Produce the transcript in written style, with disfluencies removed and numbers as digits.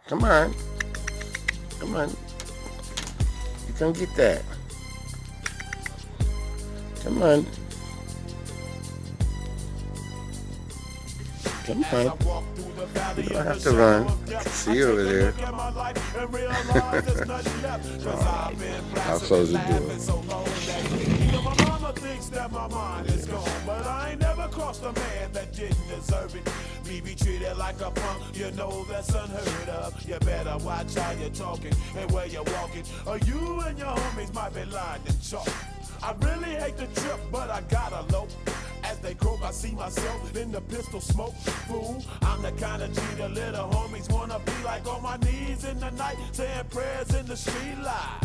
Come on. Come on. You can get that. Come on. Come on. You don't have to run. I can see you over there. I'll close the door. That my mind is gone, but I ain't never crossed a man that didn't deserve it. Me be treated like a punk, you know that's unheard of. You better watch how you're talking and where you're walking, or you and your homies might be lined in chalk. I really hate the trip, but I gotta low. As they croak, I see myself in the pistol smoke. Fool, I'm the kind of G the little homies wanna be like, on my knees in the night, saying prayers in the street light.